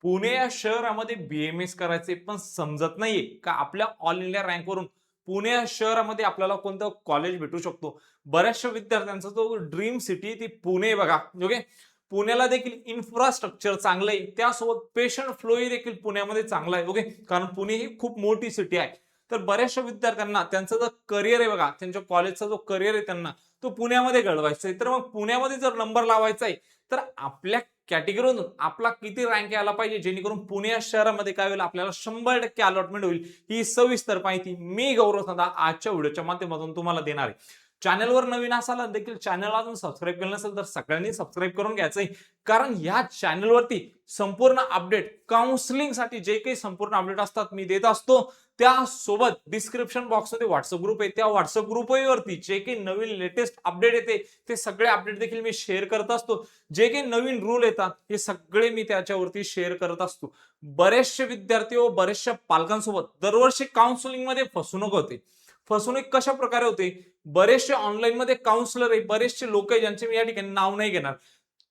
पुणे या शहरामध्ये BMS करायचे पण समजत नाहीये का आपल्या ऑल इंडिया रँकवरून पुणे या शहरामध्ये आपल्याला कोणतं कॉलेज भेटू शकतो. बऱ्याचशा विद्यार्थ्यांचा जो ड्रीम सिटी ती पुणे बघा. ओके. पुण्याला देखील इन्फ्रास्ट्रक्चर चांगलं आहे. त्यासोबत पेशंट फ्लोही देखील पुण्यामध्ये चांगला आहे. ओके. कारण पुणे ही खूप मोठी सिटी आहे. तर बऱ्याचशा विद्यार्थ्यांना त्यांचं जो करिअर आहे बघा, त्यांच्या कॉलेजचा जो करिअर आहे त्यांना तो पुण्यामध्ये घडवायचा आहे. तर मग पुण्यामध्ये जर नंबर लावायचा आहे तर आपल्या कॅटेगरीमधून आपला किती रँक यायला पाहिजे जेणेकरून पुणे या शहरामध्ये काय होईल आपल्याला 100% अलॉटमेंट होईल. ही सविस्तर माहिती मी गौरव सांदा आजच्या व्हिडिओच्या माध्यमातून तुम्हाला देणार आहे. चॅनलवर नवीन असाल देखील चॅनल अजून सबस्क्राईब केलं नसेल तर सगळ्यांनी सबस्क्राईब करून घ्यायचंय. कारण या चॅनलवरती संपूर्ण अपडेट काउन्सिलिंगसाठी जे काही संपूर्ण अपडेट असतात मी देत असतो. त्यासोबत डिस्क्रिप्शन बॉक्समध्ये व्हॉट्सअप ग्रुप आहे. त्या व्हॉट्सअप ग्रुपवरती जे काही नवीन लेटेस्ट अपडेट येते ते सगळे अपडेट देखील मी शेअर करत असतो. जे काही नवीन रूल येतात हे सगळे मी त्याच्यावरती शेअर करत असतो. बरेचसे विद्यार्थी व बरेचशा पालकांसोबत दरवर्षी काउन्सिलिंग मध्ये फसवणूक होते. फसवणूक कशा प्रकारे होते? बरेचसे ऑनलाईन मध्ये काउन्सिलर आहे, बरेचसे लोक आहे ज्यांचे मी या ठिकाणी नाव नाही घेणार.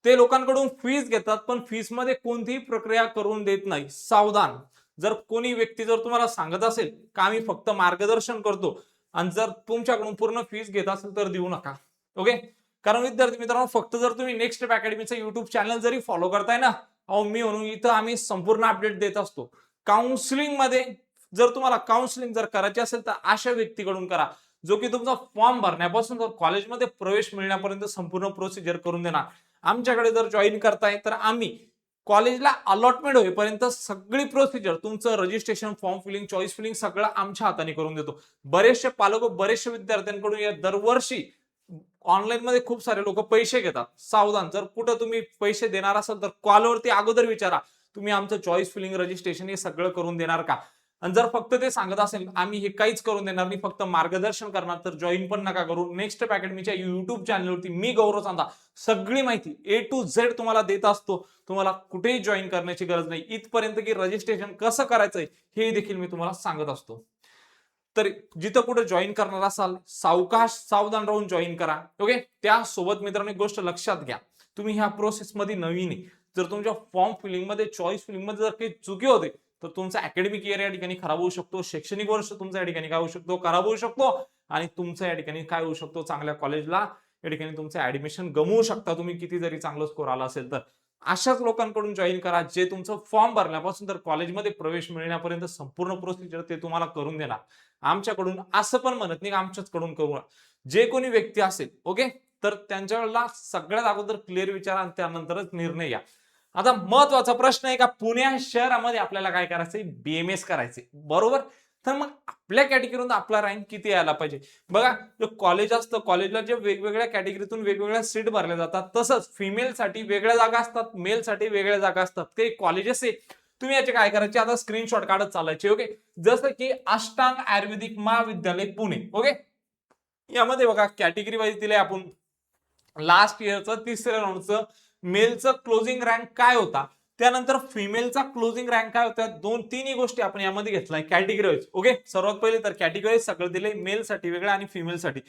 ते लोकांकडून फीस घेतात पण फीस मध्ये कोणतीही प्रक्रिया करून देत नाही. सावधान. जर कोणी व्यक्ती जर तुम्हाला सांगत असेल का आम्ही फक्त मार्गदर्शन करतो आणि जर तुमच्याकडून पूर्ण फीस घेत असेल तर देऊ नका. ओके. कारण विद्यार्थी मित्रांनो फक्त जर तुम्ही नेक्स्ट स्टेप अकॅडमीचं युट्यूब चॅनल जरी फॉलो करताय ना, अहो मी म्हणून इथं आम्ही संपूर्ण अपडेट देत असतो. काउन्सिलिंग मध्ये जर तुम्हाला काउन्सिलिंग जर करायची असेल तर अशा व्यक्तीकडून करा जो की तुमचा फॉर्म भरण्यापासून तर कॉलेजमध्ये प्रवेश मिळण्यापर्यंत संपूर्ण प्रोसिजर करून देणार. आमच्याकडे जर जॉईन करताय तर आम्ही कॉलेजला अलॉटमेंट होईपर्यंत सगळी प्रोसिजर तुमचं registration form filling choice filling सगळं आमच्या हाताने करून देतो. बरेचसे पालक बरेचशे विद्यार्थ्यांकडून या दरवर्षी ऑनलाईन मध्ये खूप सारे लोक पैसे घेतात. सावधान. जर कुठं तुम्ही पैसे देणार असाल तर कॉलवरती अगोदर विचारा तुम्ही आमचं चॉईस फिलिंग रजिस्ट्रेशन हे सगळं करून देणार का. आणि जर फक्त ते सांगत असेल आम्ही हे काहीच करून देणार नाही फक्त मार्गदर्शन करणार तर जॉईन पण नका करू. नेक्स्ट अकॅडमीच्या युट्यूब चॅनलवरती मी गौरव चांदा सगळी माहिती A to Z तुम्हाला देत असतो. तुम्हाला कुठेही जॉईन करण्याची गरज नाही. इथपर्यंत की रजिस्ट्रेशन कसं करायचंय हे देखील मी तुम्हाला सांगत असतो. तर जिथं कुठे जॉईन करणार असाल सावकाश सावधान राहून जॉईन करा. ओके. त्यासोबत मित्रांनो एक गोष्ट लक्षात घ्या, तुम्ही ह्या प्रोसेस मध्ये नवीन आहे. जर तुमच्या फॉर्म फिलिंग मध्ये चॉईस फिलिंग मध्ये जर काही चुकी होते तर तुमचा अकॅडमिक इयर या ठिकाणी खराब होऊ शकतो. शैक्षणिक वर्ष तुमचा या ठिकाणी काय होऊ शकतो खराब होऊ शकतो. आणि तुमचं या ठिकाणी काय होऊ शकतो चांगल्या कॉलेजला या ठिकाणी तुमचं ऍडमिशन गमवू शकता तुम्ही किती जरी चांगलं स्कोर आला असेल तर. अशाच लोकांकडून जॉईन करा जे तुमचं फॉर्म भरण्यापासून तर कॉलेजमध्ये प्रवेश मिळण्यापर्यंत संपूर्ण प्रोसिजर ते तुम्हाला करून देणार. आमच्याकडून असं पण म्हणत नाही आमच्याचकडून करू. जे कोणी व्यक्ती असेल ओके तर त्यांच्याला सगळ्यात अगोदर क्लिअर विचारा आणि त्यानंतरच निर्णय घ्या. आता महत्वाचा प्रश्न आहे का पुणे शहरामध्ये आपल्याला काय करायचंय BMS करायचंय बरोबर. तर मग आपल्या कॅटेगरीतून आपला रँक किती यायला पाहिजे बघा. जो कॉलेज असतं कॉलेजला जे वेगवेगळ्या कॅटेगरीतून वेगवेगळ्या सीट भरल्या जातात तसंच फिमेलसाठी वेगळ्या जागा असतात मेलसाठी वेगळ्या जागा असतात. काही कॉलेजेस आहे तुम्ही याचे काय करायचे आता स्क्रीनशॉट काढत चालायचे. ओके. जसं की अष्टांग आयुर्वेदिक महाविद्यालय पुणे. ओके. यामध्ये बघा कॅटेगरी वाईज दिले आपण लास्ट इयरचं तिसऱ्या राऊंडचं मेलचं क्लोजिंग रँक काय होता त्यानंतर फिमेलचा क्लोजिंग रँक काय होता. दोन तिन्ही गोष्टी आपण यामध्ये घेतलाय कॅटेगरी वाईज. ओके. सर्वात पहिले तर कॅटेगरी सगळं दिले मेलसाठी वेगळं आणि फिमेलसाठी.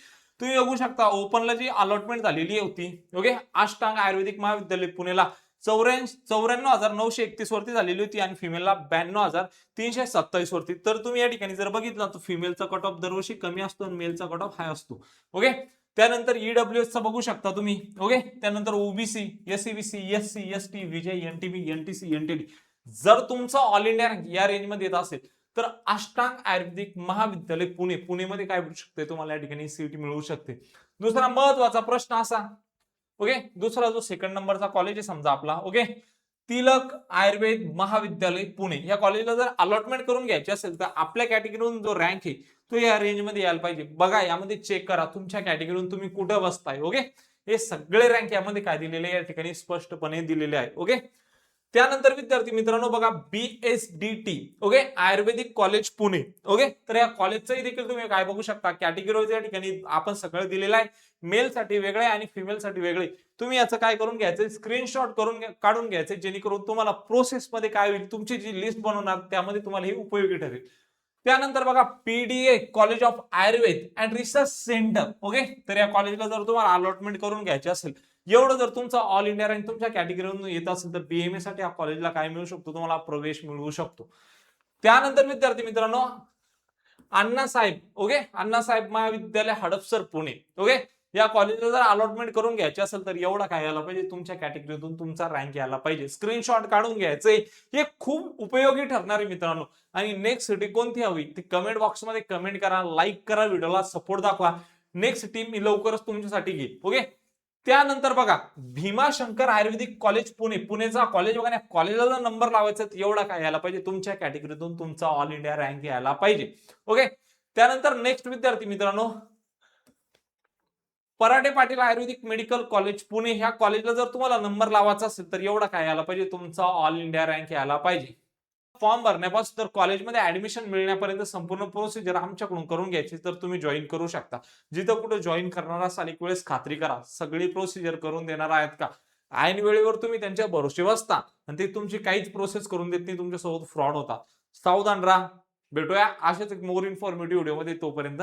तुम्ही बघू शकता ओपनला जी अलॉटमेंट झालेली होती ओके अष्टांग आयुर्वेदिक महाविद्यालय पुणेला 94,931 वरती झालेली होती आणि फिमेलला 92,327 वरती. तर तुम्ही या ठिकाणी जर बघितलं तर फिमेलचा कट ऑफ दरवर्षी कमी असतो आणि मेलचा कट ऑफ हाय असतो. ओके. त्यानंतर EWS चा बघू शकता तुम्ही. ओके. त्यानंतर OBC SCBC SC ST विजय NTB NTC NTD जर तुमचं ऑल इंडिया या रेंज मध्ये येत असेल तर अष्टांग आयुर्वेदिक महाविद्यालय पुणे पुणेमध्ये काय भेटू शकते तुम्हाला या ठिकाणी सीट मिळू शकते. दुसरा महत्वाचा प्रश्न असा ओके दुसरा जो सेकंड नंबरचा कॉलेज आहे समजा आपला ओके तिलक आयुर्वेद महाविद्यालय पुणे या कॉलेजला जर अलॉटमेंट करून घ्यायची असेल तर आपल्या कॅटेगरीतून जो रँक आहे तो या रेंज मध्ये यायला पाहिजे. बघा यामध्ये चेक करा तुमच्या कॅटेगरीतून तुम्ही कुठे बसताय. ओके. हे सगळे रँक यामध्ये काय दिलेले या ठिकाणी स्पष्टपणे दिलेले आहे. ओके. त्यानंतर विद्यार्थी मित्रांनो बघा BSDT ओके आयुर्वेदिक कॉलेज पुणे. ओके. तर या कॉलेजचंही देखील तुम्ही काय बघू शकता कॅटेगरी या ठिकाणी आपण सगळं दिलेलं आहे. मेल साठी वेगळे आणि फिमेल साठी वेगळे. तुम्ही याचं काय करून घ्यायचं स्क्रीनशॉट करून काढून घ्यायचे जेणेकरून तुम्हाला प्रोसेस मध्ये काय होईल तुमची जी लिस्ट बनवणार त्यामध्ये तुम्हाला हे उपयोगी ठरेल. त्यानंतर बघा PDA college of Ayurveda and research centre. Okay. तर या कॉलेजला जर तुम्हाला अलॉटमेंट करून घ्यायची असेल एवढं जर तुमचा ऑल इंडिया रँक तुमच्या कॅटेगरीमधून येत असेल तर बीएमएस साठी या कॉलेजला काय मिळू शकतो, तुम्हाला प्रवेश मिळवू शकतो. त्यानंतर विद्यार्थी मित्रांनो, अण्णासाहेब, ओके, अण्णासाहेब महाविद्यालय हडपसर पुणे, ओके, या कॉलेजला जर अलॉटमेंट करून घ्यायची असेल तर एवढा काय यायला पाहिजे, तुमच्या कॅटेगरीतून तुमचा रँक यायला पाहिजे. स्क्रीनशॉट काढून घ्यायचंय, हे खूप उपयोगी ठरणार आहे मित्रांनो. आणि नेक्स्ट सिटी कोणती हवी ती कमेंट बॉक्समध्ये कमेंट करा, लाईक करा, व्हिडिओला सपोर्ट दाखवा. नेक्स्ट सिटी मी लवकरच तुमच्यासाठी घेईल, ओके. त्यानंतर बघा, भीमाशंकर आयुर्वेदिक कॉलेज पुणे, पुणेचा कॉलेज बघा, कॉलेजला जर नंबर लावायचा एवढा काय यायला पाहिजे, तुमच्या कॅटेगरीतून तुमचा ऑल इंडिया रँक यायला पाहिजे, ओके. त्यानंतर नेक्स्ट विद्यार्थी मित्रांनो, पराठे पाटील आयुर्वेदिक मेडिकल कॉलेज पुणे, ह्या कॉलेजला जर तुम्हाला नंबर लावायचा असेल तर एवढा काय यायला पाहिजे, तुमचा ऑल इंडिया रँक यायला पाहिजे. फॉर्म भरण्यापासून तर कॉलेजमध्ये ऍडमिशन मिळण्यापर्यंत संपूर्ण प्रोसिजर आमच्याकडून करून घ्यायची तर तुम्ही जॉईन करू शकता. जिथं कुठे जॉईन करणार असाल एक वेळेस खात्री करा सगळी प्रोसिजर करून देणार आहेत का. ऐन वेळेवर तुम्ही त्यांच्या भरोसे बसता आणि ते तुमची काहीच प्रोसेस करून देत नाही, तुमच्यासोबत फ्रॉड होता. सावधान राहा. भेटूया अशाच एक मोर इन्फॉर्मेटिव्ह व्हिडिओमध्ये, तोपर्यंत